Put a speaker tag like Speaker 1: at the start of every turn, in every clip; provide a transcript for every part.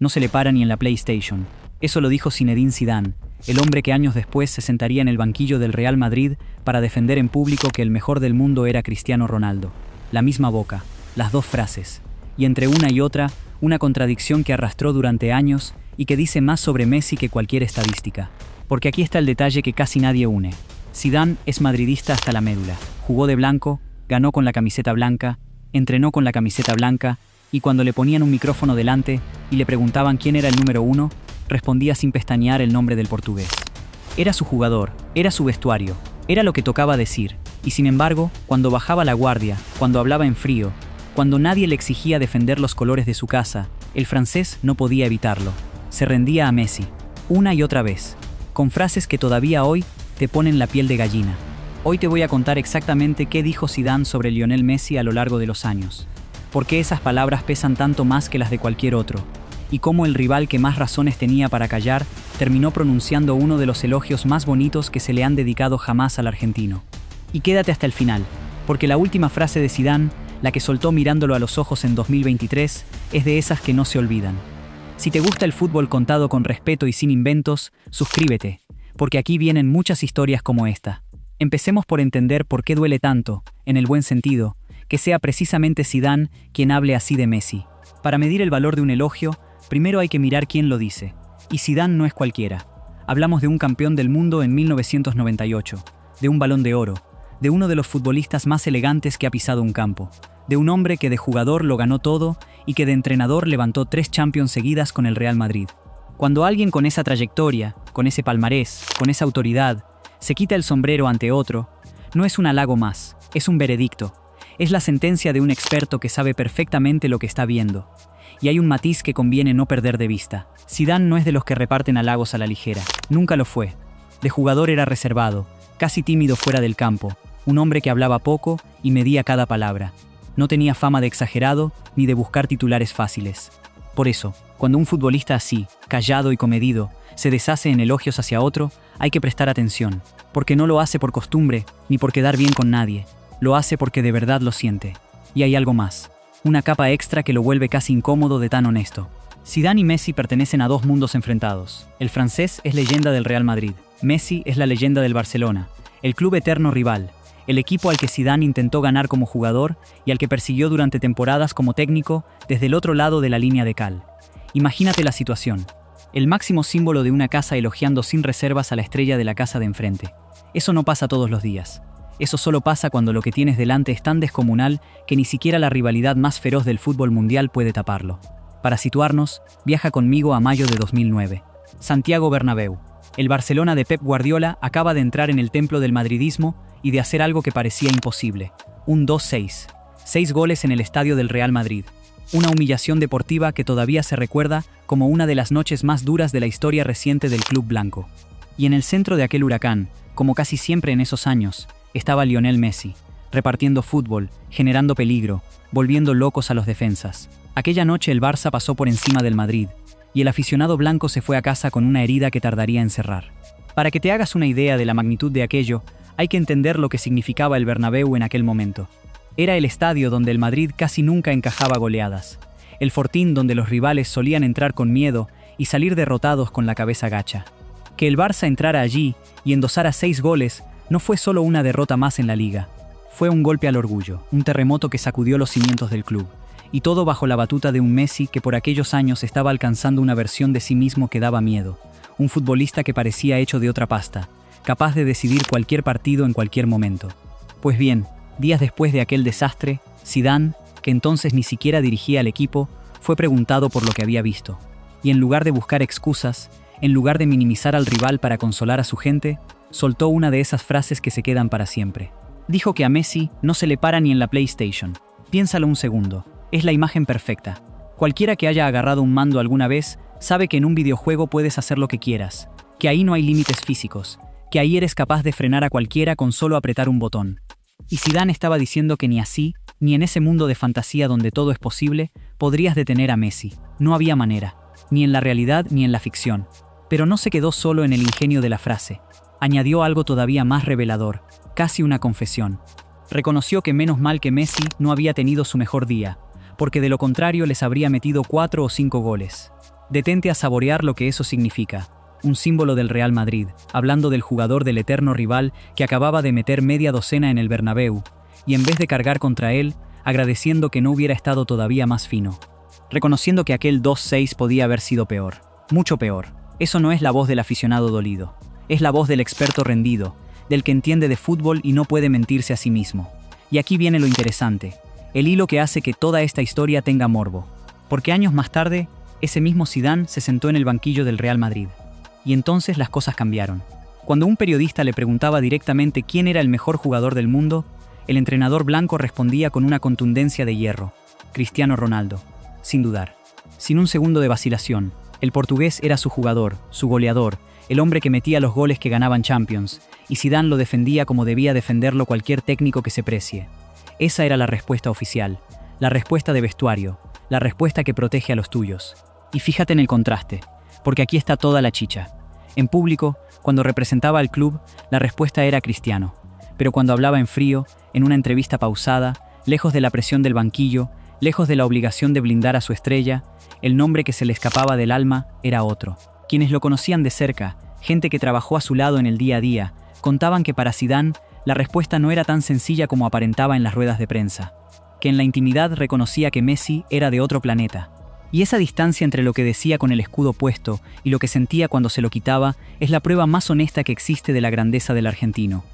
Speaker 1: no se le para ni en la PlayStation. Eso lo dijo Zinedine Zidane, el hombre que años después se sentaría en el banquillo del Real Madrid para defender en público que el mejor del mundo era Cristiano Ronaldo. La misma boca, las dos frases, y entre una y otra, una contradicción que arrastró durante años y que dice más sobre Messi que cualquier estadística. Porque aquí está el detalle que casi nadie une. Zidane es madridista hasta la médula. Jugó de blanco, ganó con la camiseta blanca, entrenó con la camiseta blanca, y cuando le ponían un micrófono delante y le preguntaban quién era el número 1, respondía sin pestañear el nombre del portugués. Era su jugador, era su vestuario, era lo que tocaba decir, y sin embargo, cuando bajaba la guardia, cuando hablaba en frío, cuando nadie le exigía defender los colores de su casa, el francés no podía evitarlo. Se rendía a Messi, una y otra vez, con frases que todavía hoy te ponen la piel de gallina. Hoy te voy a contar exactamente qué dijo Zidane sobre Lionel Messi a lo largo de los años. Por qué esas palabras pesan tanto más que las de cualquier otro. Y cómo el rival que más razones tenía para callar terminó pronunciando uno de los elogios más bonitos que se le han dedicado jamás al argentino. Y quédate hasta el final, porque la última frase de Zidane, la que soltó mirándolo a los ojos en 2023, es de esas que no se olvidan. Si te gusta el fútbol contado con respeto y sin inventos, suscríbete, porque aquí vienen muchas historias como esta. Empecemos por entender por qué duele tanto, en el buen sentido, que sea precisamente Zidane quien hable así de Messi. Para medir el valor de un elogio, primero hay que mirar quién lo dice. Y Zidane no es cualquiera. Hablamos de un campeón del mundo en 1998, de un Balón de Oro, de uno de los futbolistas más elegantes que ha pisado un campo, de un hombre que de jugador lo ganó todo y que de entrenador levantó 3 Champions seguidas con el Real Madrid. Cuando alguien con esa trayectoria, con ese palmarés, con esa autoridad, se quita el sombrero ante otro, no es un halago más, es un veredicto. Es la sentencia de un experto que sabe perfectamente lo que está viendo. Y hay un matiz que conviene no perder de vista. Zidane no es de los que reparten halagos a la ligera. Nunca lo fue. De jugador era reservado, casi tímido fuera del campo, un hombre que hablaba poco y medía cada palabra. No tenía fama de exagerado ni de buscar titulares fáciles. Por eso, cuando un futbolista así, callado y comedido, se deshace en elogios hacia otro, hay que prestar atención, porque no lo hace por costumbre ni por quedar bien con nadie. Lo hace porque de verdad lo siente. Y hay algo más. Una capa extra que lo vuelve casi incómodo de tan honesto. Zidane y Messi pertenecen a dos mundos enfrentados. El francés es leyenda del Real Madrid. Messi es la leyenda del Barcelona. El club eterno rival. El equipo al que Zidane intentó ganar como jugador y al que persiguió durante temporadas como técnico desde el otro lado de la línea de cal. Imagínate la situación. El máximo símbolo de una casa elogiando sin reservas a la estrella de la casa de enfrente. Eso no pasa todos los días. Eso solo pasa cuando lo que tienes delante es tan descomunal que ni siquiera la rivalidad más feroz del fútbol mundial puede taparlo. Para situarnos, viaja conmigo a mayo de 2009. Santiago Bernabéu. El Barcelona de Pep Guardiola acaba de entrar en el templo del madridismo y de hacer algo que parecía imposible. Un 2-6. 6 goles en el estadio del Real Madrid. Una humillación deportiva que todavía se recuerda como una de las noches más duras de la historia reciente del club blanco. Y en el centro de aquel huracán, como casi siempre en esos años, estaba Lionel Messi, repartiendo fútbol, generando peligro, volviendo locos a los defensas. Aquella noche el Barça pasó por encima del Madrid, y el aficionado blanco se fue a casa con una herida que tardaría en cerrar. Para que te hagas una idea de la magnitud de aquello, hay que entender lo que significaba el Bernabéu en aquel momento. Era el estadio donde el Madrid casi nunca encajaba goleadas, el fortín donde los rivales solían entrar con miedo y salir derrotados con la cabeza gacha. Que el Barça entrara allí y endosara 6 goles no fue solo una derrota más en la liga. Fue un golpe al orgullo, un terremoto que sacudió los cimientos del club. Y todo bajo la batuta de un Messi que por aquellos años estaba alcanzando una versión de sí mismo que daba miedo. Un futbolista que parecía hecho de otra pasta, capaz de decidir cualquier partido en cualquier momento. Pues bien, días después de aquel desastre, Zidane, que entonces ni siquiera dirigía al equipo, fue preguntado por lo que había visto. Y en lugar de buscar excusas, en lugar de minimizar al rival para consolar a su gente, soltó una de esas frases que se quedan para siempre. Dijo que a Messi no se le para ni en la PlayStation. Piénsalo un segundo. Es la imagen perfecta. Cualquiera que haya agarrado un mando alguna vez sabe que en un videojuego puedes hacer lo que quieras, que ahí no hay límites físicos, que ahí eres capaz de frenar a cualquiera con solo apretar un botón. Y Zidane estaba diciendo que ni así, ni en ese mundo de fantasía donde todo es posible, podrías detener a Messi. No había manera, ni en la realidad ni en la ficción. Pero no se quedó solo en el ingenio de la frase. Añadió algo todavía más revelador, casi una confesión. Reconoció que menos mal que Messi no había tenido su mejor día, porque de lo contrario les habría metido 4 o 5 goles. Detente a saborear lo que eso significa. Un símbolo del Real Madrid, hablando del jugador del eterno rival que acababa de meter media docena en el Bernabéu, y en vez de cargar contra él, agradeciendo que no hubiera estado todavía más fino. Reconociendo que aquel 2-6 podía haber sido peor, mucho peor. Eso no es la voz del aficionado dolido, es la voz del experto rendido, del que entiende de fútbol y no puede mentirse a sí mismo. Y aquí viene lo interesante, el hilo que hace que toda esta historia tenga morbo. Porque años más tarde, ese mismo Zidane se sentó en el banquillo del Real Madrid. Y entonces las cosas cambiaron. Cuando un periodista le preguntaba directamente quién era el mejor jugador del mundo, el entrenador blanco respondía con una contundencia de hierro: Cristiano Ronaldo, sin dudar. Sin un segundo de vacilación, el portugués era su jugador, su goleador, el hombre que metía los goles que ganaban Champions, y Zidane lo defendía como debía defenderlo cualquier técnico que se precie. Esa era la respuesta oficial, la respuesta de vestuario, la respuesta que protege a los tuyos. Y fíjate en el contraste, porque aquí está toda la chicha. En público, cuando representaba al club, la respuesta era Cristiano. Pero cuando hablaba en frío, en una entrevista pausada, lejos de la presión del banquillo, lejos de la obligación de blindar a su estrella, el nombre que se le escapaba del alma era otro. Quienes lo conocían de cerca, gente que trabajó a su lado en el día a día, contaban que para Zidane la respuesta no era tan sencilla como aparentaba en las ruedas de prensa. Que en la intimidad reconocía que Messi era de otro planeta. Y esa distancia entre lo que decía con el escudo puesto y lo que sentía cuando se lo quitaba es la prueba más honesta que existe de la grandeza del argentino.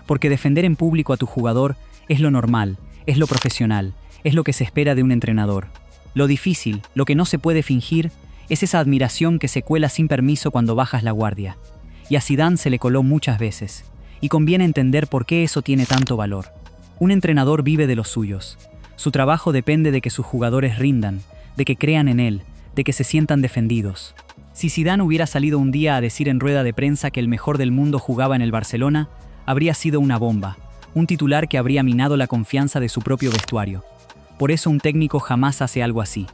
Speaker 1: Porque defender en público a tu jugador es lo normal, es lo profesional, es lo que se espera de un entrenador. Lo difícil, lo que no se puede fingir, es esa admiración que se cuela sin permiso cuando bajas la guardia. Y a Zidane se le coló muchas veces. Y conviene entender por qué eso tiene tanto valor. Un entrenador vive de los suyos. Su trabajo depende de que sus jugadores rindan, de que crean en él, de que se sientan defendidos. Si Zidane hubiera salido un día a decir en rueda de prensa que el mejor del mundo jugaba en el Barcelona, habría sido una bomba, un titular que habría minado la confianza de su propio vestuario. Por eso un técnico jamás hace algo así.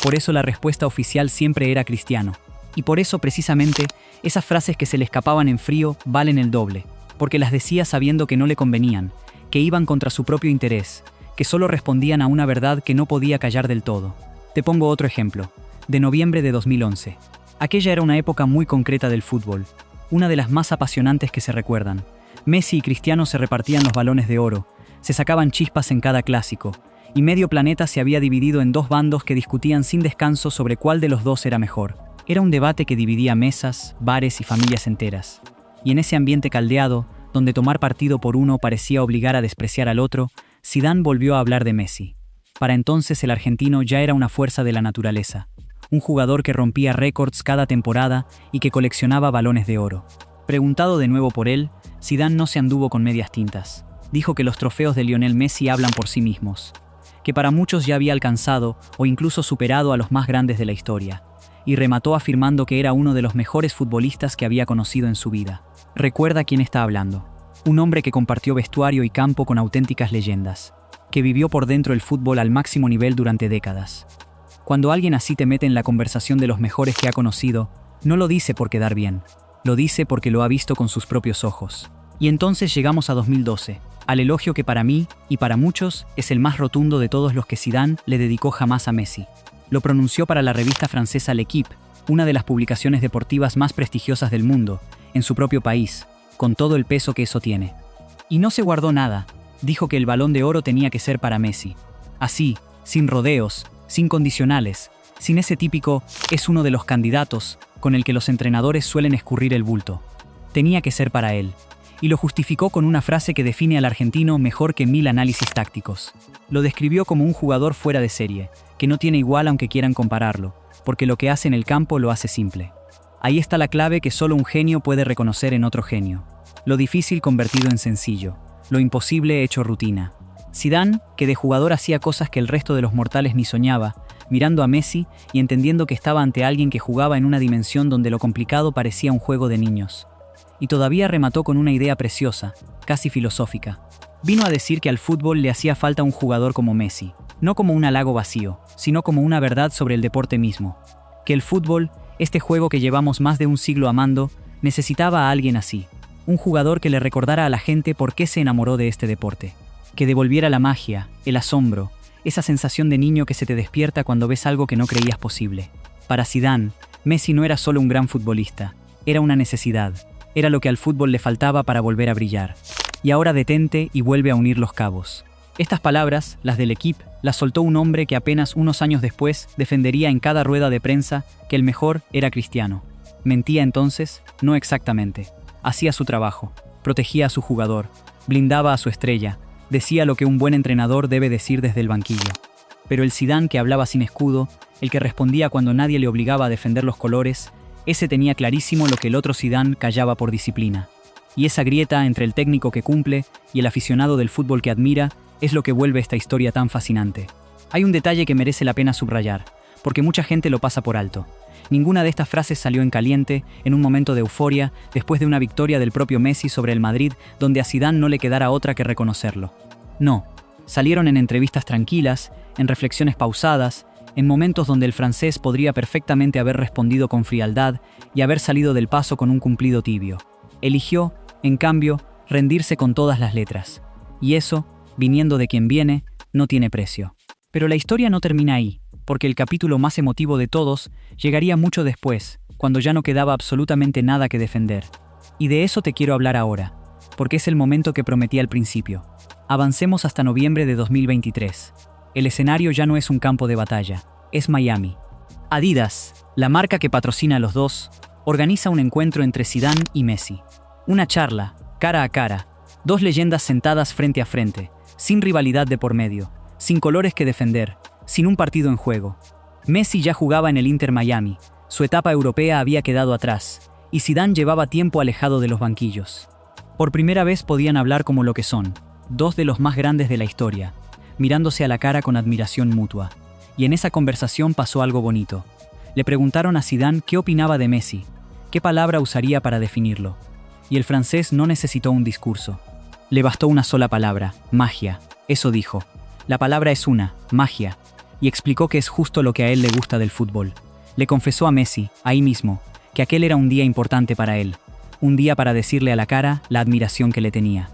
Speaker 1: Por eso la respuesta oficial siempre era Cristiano. Y por eso, precisamente, esas frases que se le escapaban en frío valen el doble, porque las decía sabiendo que no le convenían, que iban contra su propio interés, que solo respondían a una verdad que no podía callar del todo. Te pongo otro ejemplo, de noviembre de 2011. Aquella era una época muy concreta del fútbol, una de las más apasionantes que se recuerdan. Messi y Cristiano se repartían los balones de oro, se sacaban chispas en cada clásico, y medio planeta se había dividido en dos bandos que discutían sin descanso sobre cuál de los dos era mejor. Era un debate que dividía mesas, bares y familias enteras. Y en ese ambiente caldeado, donde tomar partido por uno parecía obligar a despreciar al otro, Zidane volvió a hablar de Messi. Para entonces el argentino ya era una fuerza de la naturaleza, un jugador que rompía récords cada temporada y que coleccionaba balones de oro. Preguntado de nuevo por él, Zidane no se anduvo con medias tintas. Dijo que los trofeos de Lionel Messi hablan por sí mismos, que para muchos ya había alcanzado o incluso superado a los más grandes de la historia, y remató afirmando que era uno de los mejores futbolistas que había conocido en su vida. Recuerda quién está hablando. Un hombre que compartió vestuario y campo con auténticas leyendas, que vivió por dentro el fútbol al máximo nivel durante décadas. Cuando alguien así te mete en la conversación de los mejores que ha conocido, no lo dice por quedar bien, lo dice porque lo ha visto con sus propios ojos. Y entonces llegamos a 2012, al elogio que para mí, y para muchos, es el más rotundo de todos los que Zidane le dedicó jamás a Messi. Lo pronunció para la revista francesa L'Équipe, una de las publicaciones deportivas más prestigiosas del mundo, en su propio país, con todo el peso que eso tiene. Y no se guardó nada, dijo que el Balón de Oro tenía que ser para Messi. Así, sin rodeos, sin condicionales, sin ese típico «es uno de los candidatos» con el que los entrenadores suelen escurrir el bulto. Tenía que ser para él. Y lo justificó con una frase que define al argentino mejor que 1000 análisis tácticos. Lo describió como un jugador fuera de serie, que no tiene igual aunque quieran compararlo, porque lo que hace en el campo lo hace simple. Ahí está la clave que solo un genio puede reconocer en otro genio. Lo difícil convertido en sencillo, lo imposible hecho rutina. Zidane, que de jugador hacía cosas que el resto de los mortales ni soñaba, mirando a Messi y entendiendo que estaba ante alguien que jugaba en una dimensión donde lo complicado parecía un juego de niños. Y todavía remató con una idea preciosa, casi filosófica. Vino a decir que al fútbol le hacía falta un jugador como Messi, no como un halago vacío, sino como una verdad sobre el deporte mismo. Que el fútbol, este juego que llevamos más de un siglo amando, necesitaba a alguien así. Un jugador que le recordara a la gente por qué se enamoró de este deporte. Que devolviera la magia, el asombro, esa sensación de niño que se te despierta cuando ves algo que no creías posible. Para Zidane, Messi no era solo un gran futbolista, era una necesidad, era lo que al fútbol le faltaba para volver a brillar. Y ahora detente y vuelve a unir los cabos. Estas palabras, las del equipo, las soltó un hombre que apenas unos años después defendería en cada rueda de prensa que el mejor era Cristiano. ¿Mentía entonces? No exactamente. Hacía su trabajo, protegía a su jugador, blindaba a su estrella, decía lo que un buen entrenador debe decir desde el banquillo. Pero el Zidane que hablaba sin escudo, el que respondía cuando nadie le obligaba a defender los colores, ese tenía clarísimo lo que el otro Zidane callaba por disciplina. Y esa grieta entre el técnico que cumple y el aficionado del fútbol que admira es lo que vuelve esta historia tan fascinante. Hay un detalle que merece la pena subrayar, porque mucha gente lo pasa por alto. Ninguna de estas frases salió en caliente, en un momento de euforia, después de una victoria del propio Messi sobre el Madrid, donde a Zidane no le quedara otra que reconocerlo. No, salieron en entrevistas tranquilas, en reflexiones pausadas, en momentos donde el francés podría perfectamente haber respondido con frialdad y haber salido del paso con un cumplido tibio. Eligió, en cambio, rendirse con todas las letras. Y eso, viniendo de quien viene, no tiene precio. Pero la historia no termina ahí, porque el capítulo más emotivo de todos llegaría mucho después, cuando ya no quedaba absolutamente nada que defender. Y de eso te quiero hablar ahora, porque es el momento que prometí al principio. Avancemos hasta noviembre de 2023. El escenario ya no es un campo de batalla, es Miami. Adidas, la marca que patrocina a los dos, organiza un encuentro entre Zidane y Messi. Una charla, cara a cara, dos leyendas sentadas frente a frente, sin rivalidad de por medio, sin colores que defender, sin un partido en juego. Messi ya jugaba en el Inter Miami, su etapa europea había quedado atrás, y Zidane llevaba tiempo alejado de los banquillos. Por primera vez podían hablar como lo que son, dos de los más grandes de la historia, mirándose a la cara con admiración mutua. Y en esa conversación pasó algo bonito. Le preguntaron a Zidane qué opinaba de Messi, qué palabra usaría para definirlo. Y el francés no necesitó un discurso. Le bastó una sola palabra, magia. Eso dijo. La palabra es una, magia. Y explicó que es justo lo que a él le gusta del fútbol. Le confesó a Messi, ahí mismo, que aquel era un día importante para él. Un día para decirle a la cara la admiración que le tenía.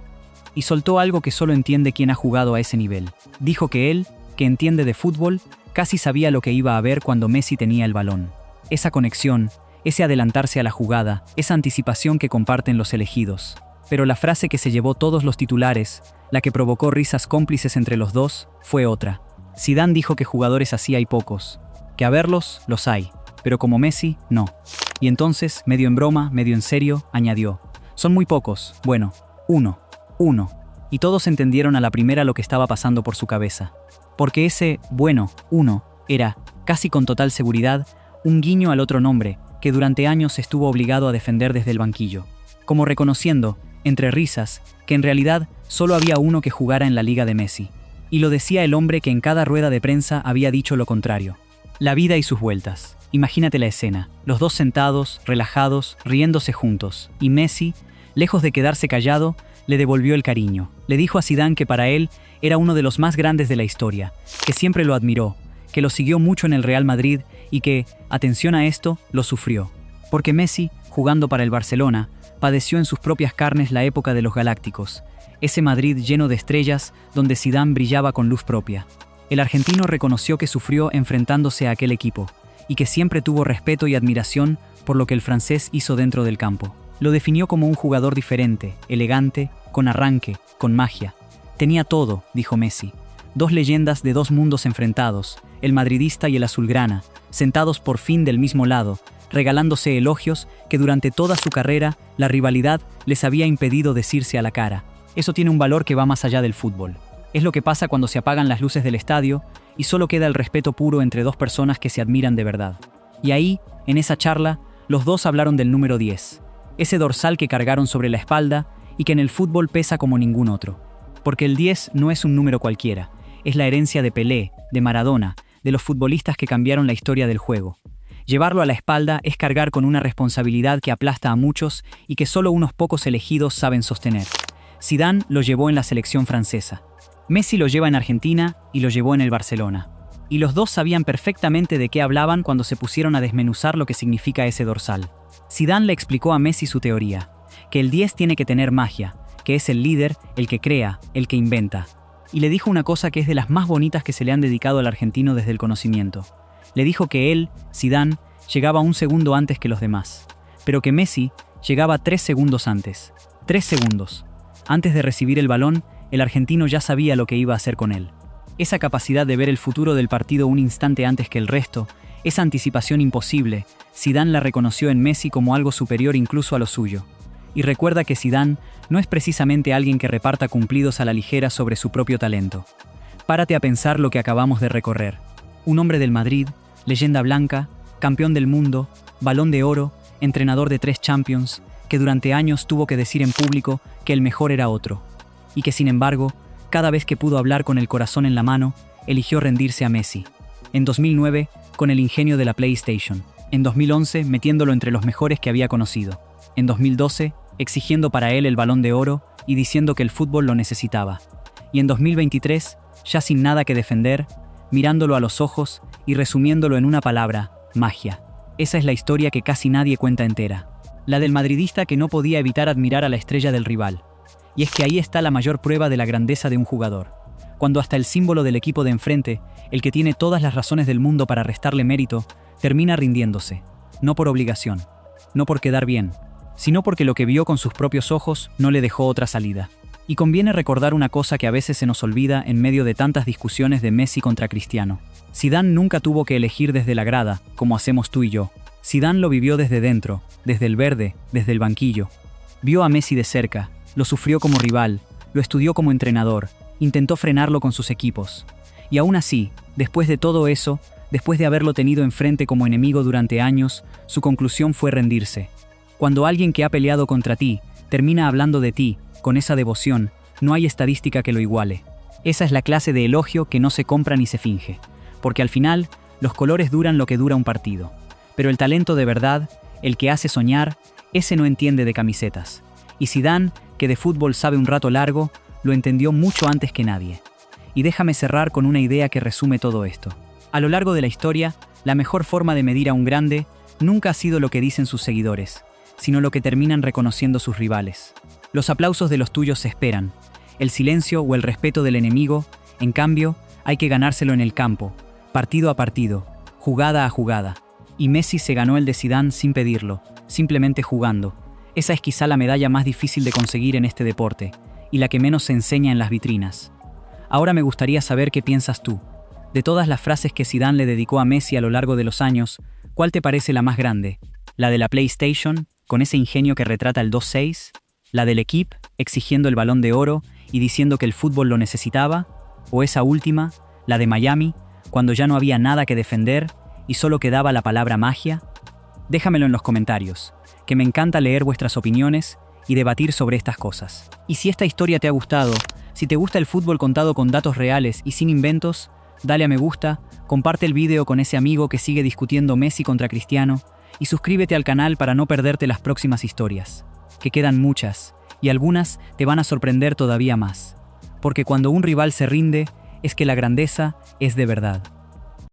Speaker 1: Y soltó algo que solo entiende quien ha jugado a ese nivel. Dijo que él, que entiende de fútbol, casi sabía lo que iba a ver cuando Messi tenía el balón. Esa conexión, ese adelantarse a la jugada, esa anticipación que comparten los elegidos. Pero la frase que se llevó todos los titulares, la que provocó risas cómplices entre los dos, fue otra. Zidane dijo que jugadores así hay pocos, que a verlos, los hay, pero como Messi, no. Y entonces, medio en broma, medio en serio, añadió, son muy pocos, bueno, uno. Y todos entendieron a la primera lo que estaba pasando por su cabeza. Porque ese, bueno, uno, era, casi con total seguridad, un guiño al otro nombre, que durante años estuvo obligado a defender desde el banquillo. Como reconociendo, entre risas, que en realidad solo había uno que jugara en la liga de Messi. Y lo decía el hombre que en cada rueda de prensa había dicho lo contrario. La vida y sus vueltas. Imagínate la escena, los dos sentados, relajados, riéndose juntos, y Messi, lejos de quedarse callado, le devolvió el cariño. Le dijo a Zidane que para él era uno de los más grandes de la historia, que siempre lo admiró, que lo siguió mucho en el Real Madrid y que, atención a esto, lo sufrió. Porque Messi, jugando para el Barcelona, padeció en sus propias carnes la época de los Galácticos, ese Madrid lleno de estrellas donde Zidane brillaba con luz propia. El argentino reconoció que sufrió enfrentándose a aquel equipo, y que siempre tuvo respeto y admiración por lo que el francés hizo dentro del campo. Lo definió como un jugador diferente, elegante, con arranque, con magia. Tenía todo, dijo Messi. Dos leyendas de dos mundos enfrentados, el madridista y el azulgrana, sentados por fin del mismo lado, regalándose elogios que durante toda su carrera la rivalidad les había impedido decirse a la cara. Eso tiene un valor que va más allá del fútbol. Es lo que pasa cuando se apagan las luces del estadio y solo queda el respeto puro entre dos personas que se admiran de verdad. Y ahí, en esa charla, los dos hablaron del número 10. Ese dorsal que cargaron sobre la espalda y que en el fútbol pesa como ningún otro. Porque el 10 no es un número cualquiera, es la herencia de Pelé, de Maradona, de los futbolistas que cambiaron la historia del juego. Llevarlo a la espalda es cargar con una responsabilidad que aplasta a muchos y que solo unos pocos elegidos saben sostener. Zidane lo llevó en la selección francesa. Messi lo lleva en Argentina y lo llevó en el Barcelona. Y los dos sabían perfectamente de qué hablaban cuando se pusieron a desmenuzar lo que significa ese dorsal. Zidane le explicó a Messi su teoría, que el 10 tiene que tener magia, que es el líder, el que crea, el que inventa. Y le dijo una cosa que es de las más bonitas que se le han dedicado al argentino desde el conocimiento. Le dijo que él, Zidane, llegaba un segundo antes que los demás, pero que Messi llegaba 3 segundos antes. 3 segundos. Antes de recibir el balón, el argentino ya sabía lo que iba a hacer con él. Esa capacidad de ver el futuro del partido un instante antes que el resto, esa anticipación imposible, Zidane la reconoció en Messi como algo superior incluso a lo suyo. Y recuerda que Zidane no es precisamente alguien que reparta cumplidos a la ligera sobre su propio talento. Párate a pensar lo que acabamos de recorrer. Un hombre del Madrid, leyenda blanca, campeón del mundo, Balón de Oro, entrenador de 3 Champions, que durante años tuvo que decir en público que el mejor era otro. Y que sin embargo, cada vez que pudo hablar con el corazón en la mano, eligió rendirse a Messi. En 2009, con el ingenio de la PlayStation. En 2011, metiéndolo entre los mejores que había conocido. En 2012, exigiendo para él el Balón de Oro y diciendo que el fútbol lo necesitaba. Y en 2023, ya sin nada que defender, mirándolo a los ojos y resumiéndolo en una palabra: magia. Esa es la historia que casi nadie cuenta entera. La del madridista que no podía evitar admirar a la estrella del rival. Y es que ahí está la mayor prueba de la grandeza de un jugador. Cuando hasta el símbolo del equipo de enfrente, el que tiene todas las razones del mundo para restarle mérito, termina rindiéndose. No por obligación, no por quedar bien, sino porque lo que vio con sus propios ojos no le dejó otra salida. Y conviene recordar una cosa que a veces se nos olvida en medio de tantas discusiones de Messi contra Cristiano. Zidane nunca tuvo que elegir desde la grada, como hacemos tú y yo. Zidane lo vivió desde dentro, desde el verde, desde el banquillo. Vio a Messi de cerca, lo sufrió como rival, lo estudió como entrenador, intentó frenarlo con sus equipos. Y aún así, después de todo eso, después de haberlo tenido enfrente como enemigo durante años, su conclusión fue rendirse. Cuando alguien que ha peleado contra ti termina hablando de ti, con esa devoción, no hay estadística que lo iguale. Esa es la clase de elogio que no se compra ni se finge, porque al final, los colores duran lo que dura un partido. Pero el talento de verdad, el que hace soñar, ese no entiende de camisetas. Y Zidane, que de fútbol sabe un rato largo, lo entendió mucho antes que nadie. Y déjame cerrar con una idea que resume todo esto. A lo largo de la historia, la mejor forma de medir a un grande nunca ha sido lo que dicen sus seguidores, sino lo que terminan reconociendo sus rivales. Los aplausos de los tuyos se esperan. El silencio o el respeto del enemigo, en cambio, hay que ganárselo en el campo, partido a partido, jugada a jugada. Y Messi se ganó el de Zidane sin pedirlo, simplemente jugando. Esa es quizá la medalla más difícil de conseguir en este deporte, y la que menos se enseña en las vitrinas. Ahora me gustaría saber qué piensas tú. De todas las frases que Zidane le dedicó a Messi a lo largo de los años, ¿cuál te parece la más grande? ¿La de la PlayStation, con ese ingenio que retrata el 2-6? ¿La del equipo, exigiendo el Balón de Oro y diciendo que el fútbol lo necesitaba? ¿O esa última, la de Miami, cuando ya no había nada que defender y solo quedaba la palabra magia? Déjamelo en los comentarios, que me encanta leer vuestras opiniones y debatir sobre estas cosas. Y si esta historia te ha gustado, si te gusta el fútbol contado con datos reales y sin inventos, dale a me gusta, comparte el video con ese amigo que sigue discutiendo Messi contra Cristiano y suscríbete al canal para no perderte las próximas historias, que quedan muchas y algunas te van a sorprender todavía más. Porque cuando un rival se rinde, es que la grandeza es de verdad.